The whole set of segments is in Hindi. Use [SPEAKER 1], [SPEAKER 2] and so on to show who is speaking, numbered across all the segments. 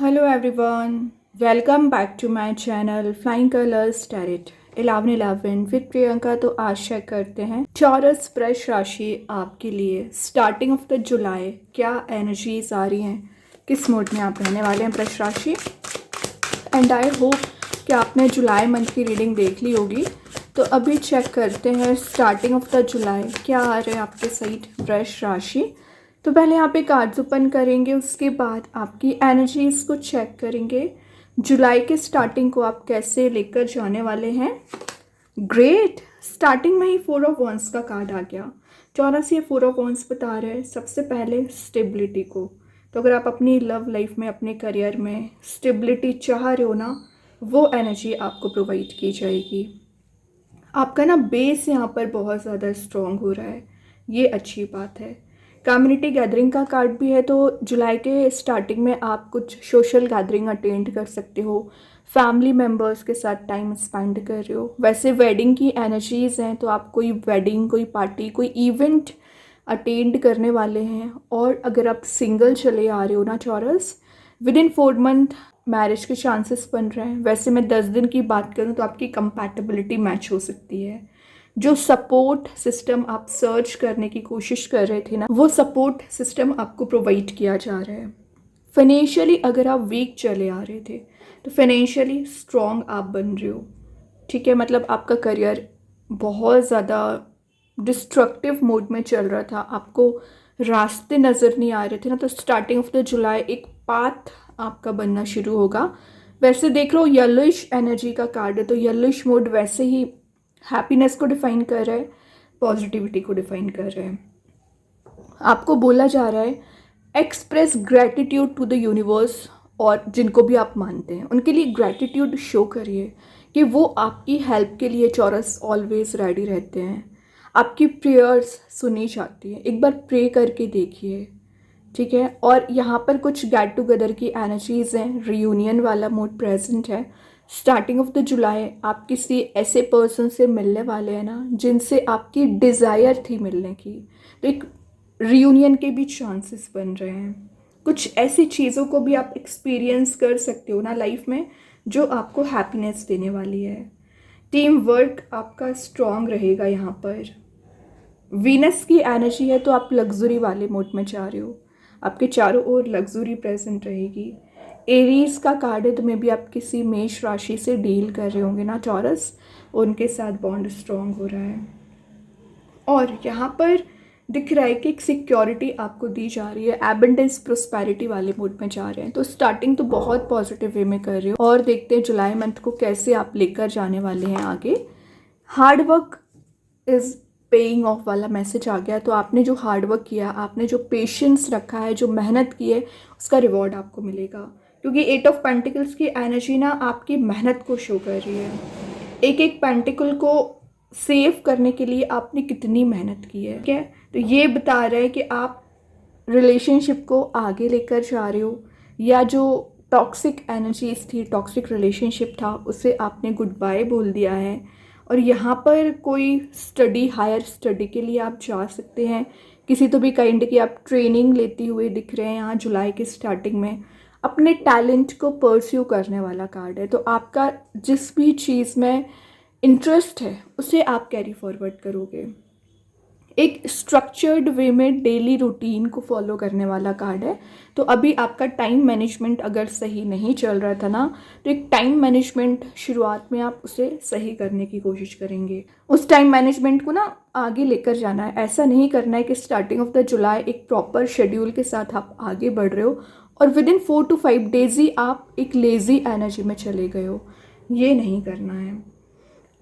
[SPEAKER 1] Hello everyone, welcome back to my channel Flying Colors Tarot 1111 with Priyanka. तो आशा करते हैं चौरस वृष राशि आपके लिए स्टार्टिंग ऑफ द जुलाई क्या एनर्जीज आ रही हैं, किस मूड में आप रहने वाले हैं वृष राशि। एंड आई होप कि आपने जुलाई मंथ की रीडिंग देख ली होगी। तो अभी चेक करते हैं स्टार्टिंग ऑफ द जुलाई क्या आ रहे हैं आपके साइड वृष राशि। तो पहले यहाँ पे कार्ड्स ओपन करेंगे, उसके बाद आपकी एनर्जीज को चेक करेंगे। जुलाई के स्टार्टिंग को आप कैसे लेकर जाने वाले हैं। ग्रेट, स्टार्टिंग में ही 4 ऑफ वंस का कार्ड आ गया। चौरस ये 4 ऑफ वंस बता रहे हैं सबसे पहले स्टेबिलिटी को। तो अगर आप अपनी लव लाइफ में, अपने करियर में स्टेबिलिटी चाह रहे हो ना, वो एनर्जी आपको प्रोवाइड की जाएगी। आपका ना बेस यहाँ पर बहुत ज़्यादा स्ट्रॉन्ग हो रहा है, ये अच्छी बात है। कम्युनिटी गैदरिंग का कार्ड भी है, तो जुलाई के स्टार्टिंग में आप कुछ सोशल गैदरिंग अटेंड कर सकते हो, फैमिली मेम्बर्स के साथ टाइम स्पेंड कर रहे हो। वैसे वेडिंग की एनर्जीज़ हैं, तो आप कोई वेडिंग, कोई पार्टी, कोई इवेंट अटेंड करने वाले हैं। और अगर आप सिंगल चले आ रहे हो ना चौरस, विद इन 4 मंथ मैरिज के चांसेस बन रहे हैं। वैसे मैं 10 दिन की बात करूं तो आपकी कंपैटिबिलिटी मैच हो सकती है। जो सपोर्ट सिस्टम आप सर्च करने की कोशिश कर रहे थे ना, वो सपोर्ट सिस्टम आपको प्रोवाइड किया जा रहा है। फाइनेंशियली अगर आप वीक चले आ रहे थे तो फाइनेंशियली स्ट्रॉन्ग आप बन रहे हो। ठीक है, मतलब आपका करियर बहुत ज़्यादा डिस्ट्रक्टिव मोड में चल रहा था, आपको रास्ते नज़र नहीं आ रहे थे ना, तो स्टार्टिंग ऑफ द जुलाई एक पाथ आपका बनना शुरू होगा। वैसे देख लो येलोइश एनर्जी का कार्ड है, तो येलोइश मोड वैसे ही हैप्पीनेस को डिफाइन कर रहा है, पॉजिटिविटी को डिफाइन कर रहा है। आपको बोला जा रहा है express gratitude to the universe, और जिनको भी आप मानते हैं उनके लिए ग्रैटिट्यूड शो करिए कि वो आपकी हेल्प के लिए चौरस ऑलवेज रेडी रहते हैं। आपकी प्रेयर्स सुनी जाती हैं, एक बार प्रे करके देखिए। ठीक है, और यहाँ पर कुछ गेट टुगेदर की एनर्जीज हैं, रियूनियन वाला मूड प्रेजेंट है। स्टार्टिंग ऑफ द जुलाई आप किसी ऐसे पर्सन से मिलने वाले हैं ना, जिनसे आपकी डिज़ायर थी मिलने की, तो एक रियूनियन के भी चांसेस बन रहे हैं। कुछ ऐसी चीज़ों को भी आप एक्सपीरियंस कर सकते हो ना लाइफ में, जो आपको हैप्पीनेस देने वाली है। टीम वर्क आपका स्ट्रॉन्ग रहेगा। यहाँ पर वीनस की एनर्जी है, तो आप लग्जरी वाले मोड में जा रहे हो, आपके चारों ओर लग्जरी प्रेजेंट रहेगी। एरीज का कार्ड है, तो मे भी आप किसी मेष राशि से डील कर रहे होंगे ना चौरस, उनके साथ बॉन्ड स्ट्रॉन्ग हो रहा है। और यहाँ पर दिख रहा है कि एक सिक्योरिटी आपको दी जा रही है, एबंडेंस प्रोस्पेरिटी वाले मूड में जा रहे हैं। तो स्टार्टिंग तो बहुत पॉजिटिव वे में कर रहे हो, और देखते हैं जुलाई मंथ को कैसे आप लेकर जाने वाले हैं आगे। Hard work is paying off वाला मैसेज आ गया। तो आपने जो हार्ड वर्क किया, आपने जो पेशेंस रखा है, जो मेहनत की है, उसका रिवॉर्ड आपको मिलेगा। क्योंकि 8 ऑफ पेंटिकल्स की एनर्जी ना आपकी मेहनत को शो कर रही है। एक एक पेंटिकल को सेव करने के लिए आपने कितनी मेहनत की है। ठीक है, तो ये बता रहा है कि आप रिलेशनशिप को आगे लेकर जा रहे हो, या जो टॉक्सिक एनर्जीज थी, टॉक्सिक रिलेशनशिप था, उसे आपने गुड बाय बोल दिया है। और यहाँ पर कोई स्टडी, हायर स्टडी के लिए आप जा सकते हैं। किसी तो भी काइंड की आप ट्रेनिंग लेती हुए दिख रहे हैं यहाँ जुलाई के स्टार्टिंग में। अपने टैलेंट को परस्यू करने वाला कार्ड है, तो आपका जिस भी चीज़ में इंटरेस्ट है उसे आप कैरी फॉरवर्ड करोगे। एक स्ट्रक्चर्ड वे में डेली रूटीन को फॉलो करने वाला कार्ड है। तो अभी आपका टाइम मैनेजमेंट अगर सही नहीं चल रहा था ना, तो एक टाइम मैनेजमेंट शुरुआत में आप उसे सही करने की कोशिश करेंगे। उस टाइम मैनेजमेंट को ना आगे लेकर जाना है। ऐसा नहीं करना है कि स्टार्टिंग ऑफ द जुलाई एक प्रॉपर शेड्यूल के साथ आप आगे बढ़ रहे हो और विद इन 4 to 5 डेज ही आप एक लेज़ी एनर्जी में चले गए हो। ये नहीं करना है।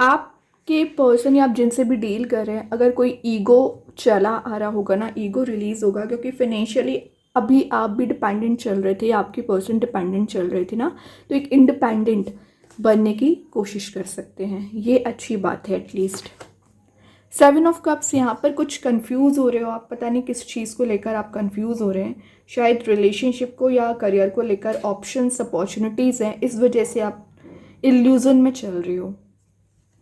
[SPEAKER 1] आपके पर्सन या आप जिनसे भी डील कर रहे हैं, अगर कोई ईगो चला आ रहा होगा ना, ईगो रिलीज होगा। क्योंकि फाइनेंशियली अभी आप भी डिपेंडेंट चल रहे थे, या आपकी पर्सन डिपेंडेंट चल रहे थे ना, तो एक इंडिपेंडेंट बनने की कोशिश कर सकते हैं। ये अच्छी बात है एटलीस्ट। 7 ऑफ कप्स, यहाँ पर कुछ कंफ्यूज हो रहे हो आप, पता नहीं किस चीज़ को लेकर आप कंफ्यूज हो रहे हैं। शायद रिलेशनशिप को या करियर को लेकर ऑप्शंस, अपॉर्चुनिटीज़ हैं, इस वजह से आप इल्यूजन में चल रही हो।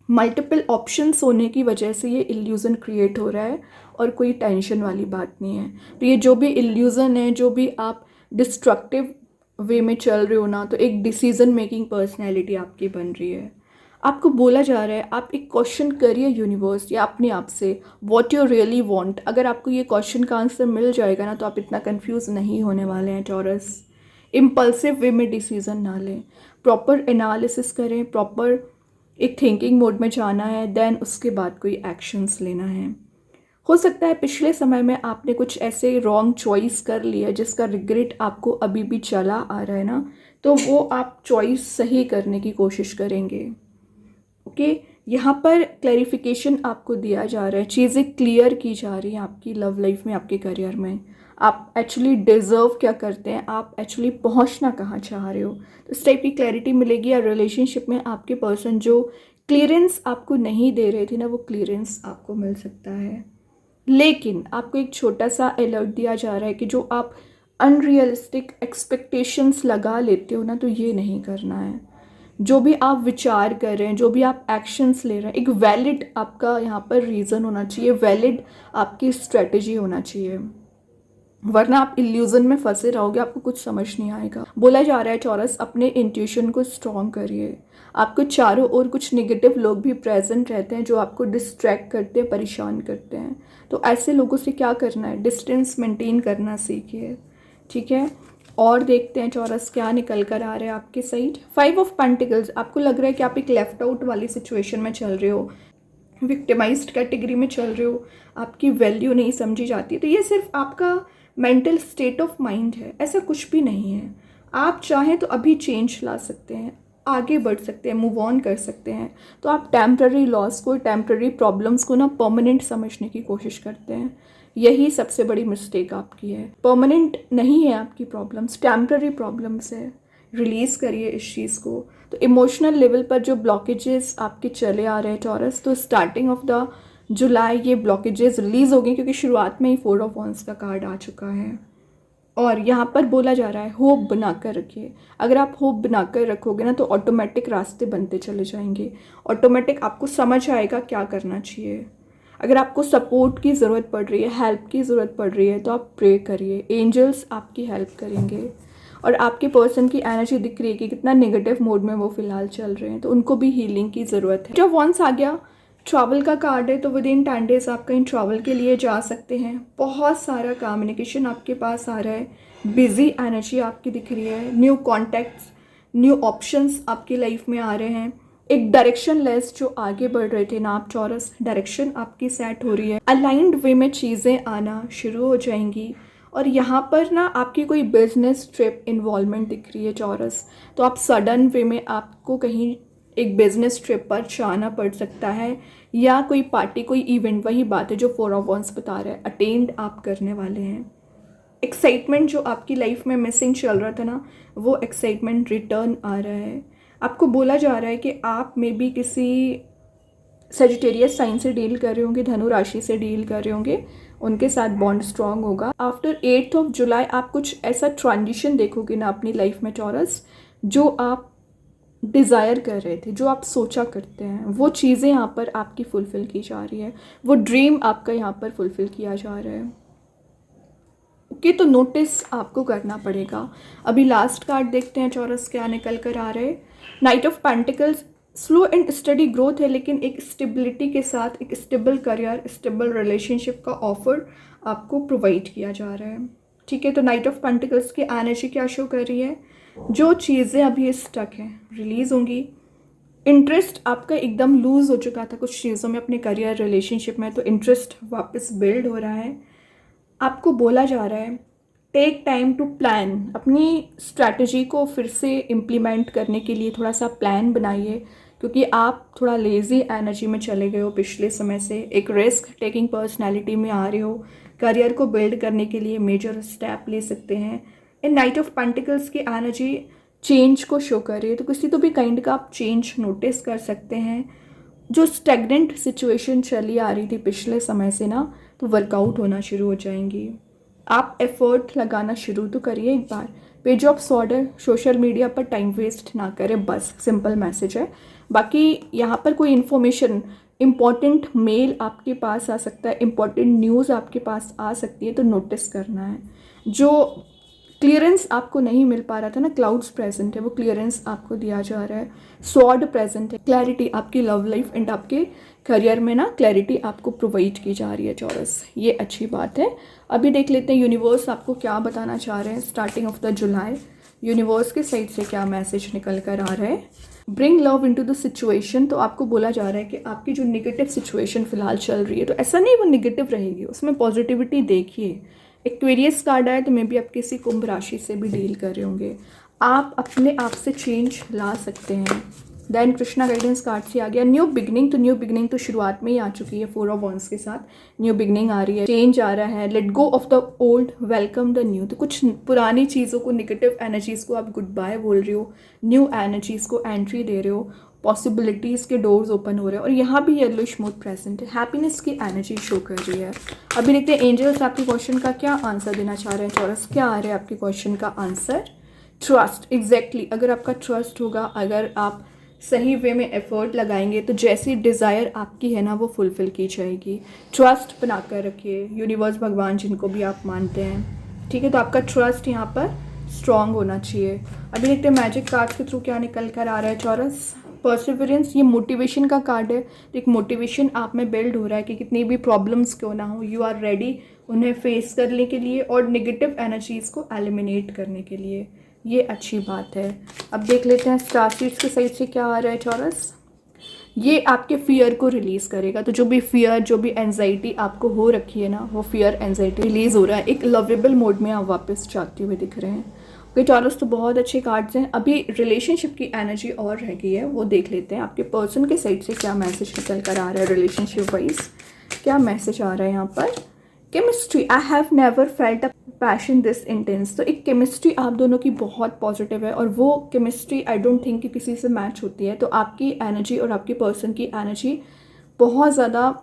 [SPEAKER 1] मल्टीपल ऑप्शंस होने की वजह से ये इल्यूज़न क्रिएट हो रहा है, और कोई टेंशन वाली बात नहीं है। तो ये जो भी इल्यूज़न है, जो भी आप डिस्ट्रक्टिव वे में चल रहे हो ना, तो एक डिसीजन मेकिंग पर्सनैलिटी आपकी बन रही है। आपको बोला जा रहा है आप एक क्वेश्चन करिए यूनिवर्स या अपने आप से, व्हाट यू रियली वांट। अगर आपको ये क्वेश्चन का आंसर मिल जाएगा ना, तो आप इतना कंफ्यूज नहीं होने वाले हैं टॉरस। इम्पल्सिव वे में डिसीजन ना लें, प्रॉपर एनालिसिस करें, प्रॉपर एक थिंकिंग मोड में जाना है, देन उसके बाद कोई एक्शंस लेना है। हो सकता है पिछले समय में आपने कुछ ऐसे रॉन्ग चॉइस कर लिया जिसका रिग्रेट आपको अभी भी चला आ रहा है ना, तो वो आप चॉइस सही करने की कोशिश करेंगे। ओके, यहाँ पर क्लैरिफिकेशन आपको दिया जा रहा है, चीज़ें क्लियर की जा रही हैं आपकी लव लाइफ में, आपके करियर में। आप एक्चुअली डिज़र्व क्या करते हैं, आप एक्चुअली पहुँचना कहाँ चाह रहे हो, तो इस टाइप की क्लैरिटी मिलेगी। या रिलेशनशिप में आपके पर्सन जो क्लियरेंस आपको नहीं दे रहे थे ना, वो क्लियरेंस आपको मिल सकता है। लेकिन आपको एक छोटा सा अलर्ट दिया जा रहा है कि जो आप अनरियलिस्टिक एक्सपेक्टेशंस लगा लेते हो ना, तो ये नहीं करना है। जो भी आप विचार कर रहे हैं, जो भी आप एक्शंस ले रहे हैं, एक वैलिड आपका यहाँ पर रीज़न होना चाहिए, वैलिड आपकी स्ट्रेटजी होना चाहिए, वरना आप इल्यूजन में फंसे रहोगे, आपको कुछ समझ नहीं आएगा। बोला जा रहा है टॉरस, अपने इंट्यूशन को स्ट्रॉन्ग करिए। आपको चारों ओर कुछ नेगेटिव लोग भी प्रेजेंट रहते हैं जो आपको डिस्ट्रैक्ट करते हैं, परेशान करते हैं। तो ऐसे लोगों से क्या करना है, डिस्टेंस मेंटेन करना सीखिए, ठीक है। और देखते हैं टॉरस क्या निकल कर आ रहा है आपके साइड। 5 ऑफ पेंटिकल्स, आपको लग रहा है कि आप एक लेफ्ट आउट वाली सिचुएशन में चल रहे हो, विक्टिमाइज्ड कैटेगरी में चल रहे हो, आपकी वैल्यू नहीं समझी जाती। तो ये सिर्फ आपका मेंटल स्टेट ऑफ माइंड है, ऐसा कुछ भी नहीं है। आप चाहें तो अभी चेंज ला सकते हैं, आगे बढ़ सकते हैं, मूव ऑन कर सकते हैं। तो आप टेम्प्ररी लॉस को, टेम्प्ररी प्रॉब्लम्स को ना परमानेंट समझने की कोशिश करते हैं। यही सबसे बड़ी मिस्टेक आपकी है। परमानेंट नहीं है आपकी प्रॉब्लम्स, टेम्प्ररी प्रॉब्लम्स है। रिलीज़ करिए इस चीज़ को। तो इमोशनल लेवल पर जो ब्लॉकेजेस आपके चले आ रहे हैं टॉरस, तो स्टार्टिंग ऑफ द जुलाई ये ब्लॉकेजेस रिलीज़ हो गए, क्योंकि शुरुआत में ही 4 ऑफ वॉन्स का कार्ड आ चुका है। और यहाँ पर बोला जा रहा है होप बनाकर रखिए। अगर आप होप बनाकर रखोगे ना, तो ऑटोमेटिक रास्ते बनते चले जाएंगे, ऑटोमेटिक आपको समझ आएगा क्या करना चाहिए। अगर आपको सपोर्ट की ज़रूरत पड़ रही है, हेल्प की ज़रूरत पड़ रही है, तो आप प्रे करिए, एंजल्स आपकी हेल्प करेंगे। और आपके पर्सन की एनर्जी दिख रही है कि कितना नेगेटिव मोड में वो फिलहाल चल रहे हैं, तो उनको भी हीलिंग की ज़रूरत है। जब वंस आ गया, ट्रैवल का कार्ड है, तो विद इन 10 डेज आप कहीं ट्रैवल के लिए जा सकते हैं। बहुत सारा कम्युनिकेशन आपके पास आ रहा है, बिजी एनर्जी आपकी दिख रही है, न्यू कॉन्टैक्ट्स, न्यू ऑप्शंस आपकी लाइफ में आ रहे हैं। एक डायरेक्शन लेस जो आगे बढ़ रहे थे ना आप टॉरस, डायरेक्शन आपकी सेट हो रही है, अलाइंड वे में चीज़ें आना शुरू हो जाएंगी। और यहाँ पर ना आपकी कोई बिजनेस ट्रिप इन्वॉल्वमेंट दिख रही है टॉरस, तो आप सडन वे में आपको कहीं एक बिजनेस ट्रिप पर जाना पड़ सकता है, या कोई पार्टी, कोई इवेंट, वही बात है जो 4 ऑफ वॉन्स बता रहा है, अटेंड आप करने वाले हैं। एक्साइटमेंट जो आपकी लाइफ में मिसिंग चल रहा था ना, वो एक्साइटमेंट रिटर्न आ रहा है। आपको बोला जा रहा है कि आप में भी किसी सेजिटेरियस साइन से डील कर रहे होंगे, धनु राशि से डील कर रहे होंगे, उनके साथ बॉन्ड स्ट्रांग होगा। आफ्टर 8 ऑफ जुलाई आप कुछ ऐसा ट्रांजिशन देखोगे ना अपनी लाइफ में टॉरस, जो आप डिज़ायर कर रहे थे, जो आप सोचा करते हैं, वो चीज़ें यहाँ पर आपकी फुलफ़िल की जा रही है, वो ड्रीम आपका यहाँ पर फुलफ़िल किया जा रहा है। ओके, तो नोटिस आपको करना पड़ेगा। अभी लास्ट कार्ड देखते हैं टॉरस क्या निकल कर आ रहे हैं। Night of pentacles, slow and study growth है, लेकिन एक स्टेबिलिटी के साथ एक स्टेबल करियर, स्टेबल रिलेशनशिप का ऑफर आपको प्रोवाइड किया जा रहा है, ठीक है। तो नाइट ऑफ पेंटिकल्स की एनर्जी क्या शो कर रही है, जो चीज़ें अभी स्टक हैं रिलीज़ होंगी। इंटरेस्ट आपका एकदम लूज़ हो चुका था कुछ चीज़ों में, अपने करियर, रिलेशनशिप में, तो इंटरेस्ट वापस बिल्ड हो रहा है। आपको बोला जा रहा है टेक टाइम टू प्लान, अपनी स्ट्रैटेजी को फिर से इम्प्लीमेंट करने के लिए थोड़ा सा प्लान बनाइए, क्योंकि आप थोड़ा लेज़ी एनर्जी में चले गए हो पिछले समय से। एक रिस्क टेकिंग पर्सनैलिटी में आ रहे हो, करियर को बिल्ड करने के लिए मेजर स्टेप ले सकते हैं। इन नाइट ऑफ पेंटिकल्स की एनर्जी चेंज को शो कर रही है, तो किसी तो भी काइंड का आप चेंज नोटिस कर सकते हैं। जो स्टेगनेंट सिचुएशन चली आ रही थी पिछले समय से ना, तो वर्कआउट होना शुरू हो जाएंगी। आप एफर्ट लगाना शुरू तो करिए एक बार। पेज ऑफ सॉर्ड है, सोशल मीडिया पर टाइम वेस्ट ना करें, बस सिंपल मैसेज है। बाकी यहाँ पर कोई इन्फॉर्मेशन, इम्पॉर्टेंट मेल आपके पास आ सकता है, इम्पॉर्टेंट न्यूज़ आपके पास आ सकती है, तो नोटिस करना है। जो क्लियरेंस आपको नहीं मिल पा रहा था ना, क्लाउड्स प्रेजेंट है, वो क्लियरेंस आपको दिया जा रहा है। स्वॉर्ड प्रेजेंट है, क्लैरिटी आपकी लव लाइफ एंड आपके करियर में ना क्लैरिटी आपको प्रोवाइड की जा रही है चॉरस, ये अच्छी बात है। अभी देख लेते हैं यूनिवर्स आपको क्या बताना चाह रहे हैं starting of the July. Universe के साइड से क्या मैसेज निकल कर आ रहा है। Bring love into the situation, तो आपको बोला जा रहा है कि आपकी जो निगेटिव सिचुएशन फिलहाल चल रही है, तो ऐसा नहीं वो निगेटिव रहेगी, उसमें पॉजिटिविटी देखिए। एक्वेरियस कार्ड आया तो मे भी आप किसी कुंभ राशि से भी डील कर रहे होंगे, आप अपने आप से चेंज ला सकते हैं। देन कृष्णा गाइडेंस कार्ड से आ गया न्यू बिगनिंग, तो न्यू बिगनिंग तो शुरुआत में ही आ चुकी है, 4 ऑफ वॉन्ड्स के साथ न्यू बिगनिंग आ रही है, चेंज आ रहा है। Let go of the old, welcome the new, तो कुछ पुरानी चीज़ों को, नेगेटिव एनर्जीज़ को आप गुड बाय बोल रहे हो, न्यू एनर्जीज़ को एंट्री दे रहे हो, पॉसिबिलिटीज़ के डोर्स ओपन हो रहे हैं। और यहाँ भी येलोइश मूड प्रेजेंट है, हैप्पीनेस की एनर्जी शो कर रही है। अभी देखते हैं एंजल्स आपके क्वेश्चन का क्या आंसर देना चाह रहे हैं चॉरस, क्या आ रहा है आपके क्वेश्चन का आंसर। ट्रस्ट, एग्जैक्टली अगर आपका ट्रस्ट होगा, अगर आप सही वे में एफर्ट लगाएंगे तो जैसी डिज़ायर आपकी है ना वो फुलफ़िल की जाएगी। ट्रस्ट बनाकर रखिए, यूनिवर्स, भगवान जिनको भी आप मानते हैं, ठीक है, तो आपका ट्रस्ट यहाँ पर स्ट्रॉन्ग होना चाहिए। अभी देखते हैं मैजिक कार्ड्स के थ्रू क्या निकल कर आ रहा है चॉरस। परसिवरेंस, ये मोटिवेशन का कार्ड है, तो एक मोटिवेशन आप में बिल्ड हो रहा है कि कितनी भी प्रॉब्लम्स क्यों ना हो, यू आर रेडी उन्हें फेस करने के लिए और नेगेटिव एनर्जीज़ को एलिमिनेट करने के लिए, ये अच्छी बात है। अब देख लेते हैं स्टार सीड्स के साइड से क्या आ रहा है चॉरस। ये आपके फियर को रिलीज़ करेगा, तो जो भी फियर, जो भी एंजाइटी आपको हो रखी है ना, वो फियर एंजाइटी रिलीज़ हो रहा है, एक लवेबल मोड में आप वापस जाते हुए दिख रहे हैं। ओके चॉरस, तो बहुत अच्छे कार्ड्स हैं। अभी रिलेशनशिप की एनर्जी और रह गई है, वो देख लेते हैं आपके पर्सन के साइड से क्या मैसेज निकल कर आ रहा है रिलेशनशिप वाइज, क्या मैसेज आ रहा है यहाँ पर। Chemistry, I have never felt a passion this intense, तो एक केमिस्ट्री आप दोनों की बहुत पॉजिटिव है और वो केमिस्ट्री आई डोंट थिंक कि किसी से मैच होती है, तो आपकी एनर्जी और आपकी पर्सन की एनर्जी बहुत ज़्यादा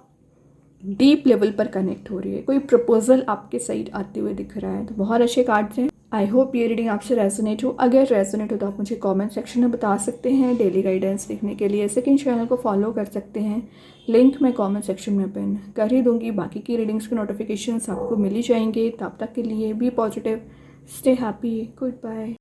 [SPEAKER 1] डीप लेवल पर कनेक्ट हो रही है, कोई प्रपोजल आपके साइड आते हुए दिख रहा है, तो बहुत अच्छे कार्ड्स हैं। आई होप ये रीडिंग आपसे रेजोनेट हो, अगर रेजोनेट हो तो आप मुझे कमेंट सेक्शन में बता सकते हैं। डेली गाइडेंस देखने के लिए सेकंड चैनल को फॉलो कर सकते हैं, लिंक मैं कमेंट सेक्शन में पिन कर ही दूंगी। बाकी की रीडिंग्स के नोटिफिकेशंस आपको मिल ही जाएंगे। तब तक के लिए be positive, stay happy, good bye.